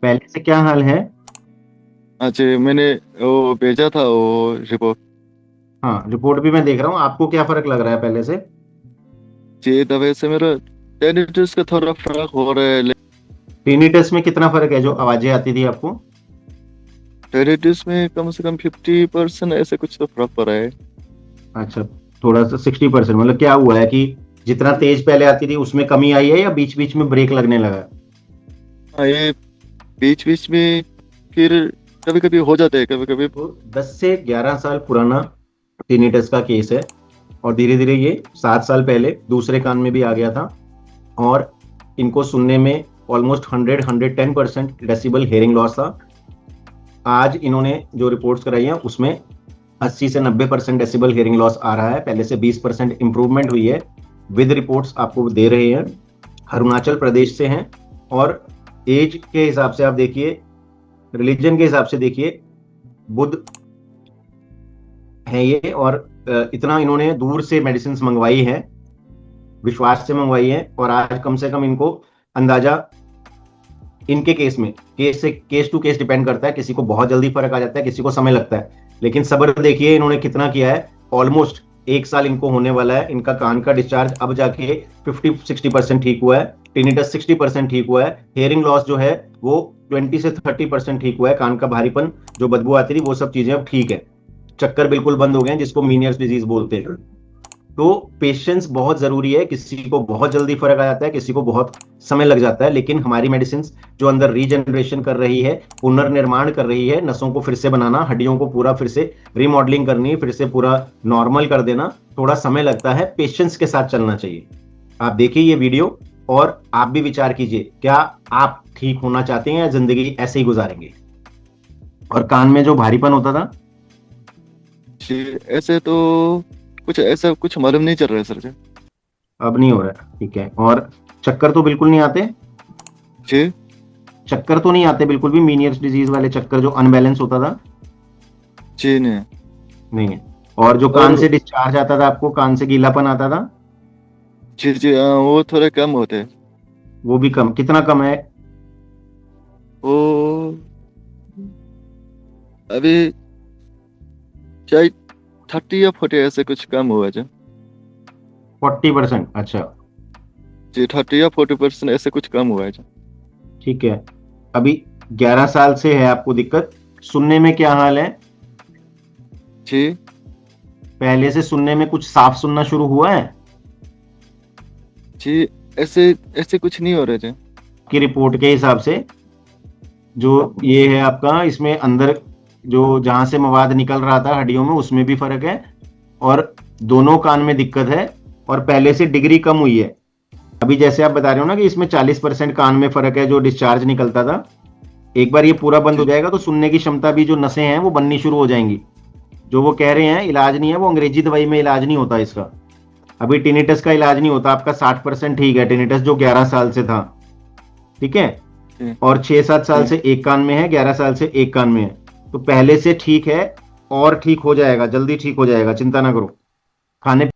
पहले से क्या हाल है? अच्छा, मैंने वो भेजा था वो रिपोर्ट। हाँ, रिपोर्ट भी मैं देख रहा हूँ। आपको क्या फर्क लग रहा है पहले से? जी, दवाई से मेरा टेनिटस का थोड़ा फर्क हो रहा है। टिनिटस में कितना फर्क है जो आवाजें आती थी आपको? टेनिटस में कम से कम 50% ऐसे कुछ तो फर्क पड़ा है। अच्छा, थोड़ा सा 60%। मतलब क्या हुआ है कि जितना तेज पहले आती थी उसमें कमी आई है या बीच बीच में ब्रेक लगने लगा है? हाँ, ये बीच बीच में फिर कभी कभी हो जाता है, कभी कभी। तो 10 से 11 साल पुराना टिनिटस का केस है। और धीरे धीरे ये 7 साल पहले दूसरे कान में भी आ गया था। और इनको सुनने में ऑलमोस्ट 110% डेसिबल हेयरिंग लॉस था। आज इन्होंने जो रिपोर्ट्स कराई हैं उसमें 80 से 90% डेसिबल हेयरिंग लॉस आ रहा है। पहले से 20% इंप्रूवमेंट हुई है। विद रिपोर्ट्स आपको दे रहे हैं। अरुणाचल प्रदेश से हैं। और एज के हिसाब से आप देखिए, रिलीजन के हिसाब से देखिए, बुद्ध है ये। और इतना इन्होंने दूर से मेडिसिन मंगवाई है, विश्वास से मंगवाई है। और आज कम से कम इनको अंदाजा, इनके केस में केस से केस टू केस डिपेंड करता है। किसी को बहुत जल्दी फर्क आ जाता है, किसी को समय लगता है। लेकिन सब्र देखिए इन्होंने कितना किया है। ऑलमोस्ट 1 साल इनको होने वाला है। इनका कान का डिस्चार्ज अब जाके 50-60% ठीक हुआ है। टिनिटस 60% ठीक हुआ है। हेयरिंग लॉस जो है वो 20 से 30% ठीक हुआ है। कान का भारीपन, जो बदबू आती थी, वो सब चीजें अब ठीक है। चक्कर बिल्कुल बंद हो गए हैं, जिसको मीनियर्स डिजीज बोलते हैं। तो पेशेंस बहुत जरूरी है। किसी को बहुत जल्दी फर्क आ जाता है, किसी को बहुत समय लग जाता है। लेकिन हमारी मेडिसिन जो अंदर रीजनरेशन कर रही है, पुनर्निर्माण कर रही है, नसों को फिर से बनाना, हड्डियों को पूरा फिर से रिमॉडलिंग करनी, फिर से पूरा नॉर्मल कर देना, थोड़ा समय लगता है। पेशेंस के साथ चलना चाहिए। आप देखिए ये वीडियो और आप भी विचार कीजिए, क्या आप ठीक होना चाहते हैं या जिंदगी ऐसे ही गुजारेंगे? और कान में जो भारीपन होता था? जी, ऐसे तो कुछ ऐसा कुछ मालूम नहीं चल रहा है सर जी। अब नहीं हो रहा है, ठीक है। और चक्कर तो बिल्कुल नहीं आते? जी। चक्कर तो नहीं आते बिल्कुल भी, मीनियर्स डिजीज वाले चक्कर जो अनबैलेंस होता था? जी नहीं। नहीं है। और जो कान और से डिस्चार्ज आता था आपको, कान से गीलापन आता था? जी जी, हाँ, वो थोड़े कम होते हैं। वो भी कम? कितना कम है? वो अभी शायद 30 या 40 ऐसे कुछ कम हुआ है। 40%? अच्छा। जी, 30 या 40% ऐसे कुछ कम हुआ है। ठीक है। अभी 11 साल से है आपको दिक्कत। सुनने में क्या हाल है? जी पहले से सुनने में कुछ साफ सुनना शुरू हुआ है? जी, ऐसे ऐसे कुछ नहीं हो रहे थे। की रिपोर्ट के हिसाब से जो ये है आपका, इसमें अंदर जो जहां से मवाद निकल रहा था हड्डियों में, उसमें भी फर्क है। और दोनों कान में दिक्कत है। और पहले से डिग्री कम हुई है। अभी जैसे आप बता रहे हो ना कि इसमें 40% कान में फर्क है जो डिस्चार्ज निकलता था। एक बार ये पूरा बंद हो जी जाएगा तो सुनने की क्षमता भी, जो नसें हैं वो बननी शुरू हो जाएंगी। जो वो कह रहे हैं इलाज नहीं है, वो अंग्रेजी दवाई में इलाज नहीं होता इसका। अभी टिनिटस का इलाज नहीं होता। आपका 60% ठीक है टिनिटस, जो 11 साल से था। ठीक है। जी और 6-7 साल जी। से एक कान में है, 11 साल से एक कान में है। तो पहले से ठीक है। और ठीक हो जाएगा, जल्दी ठीक हो जाएगा, चिंता ना करो। खाने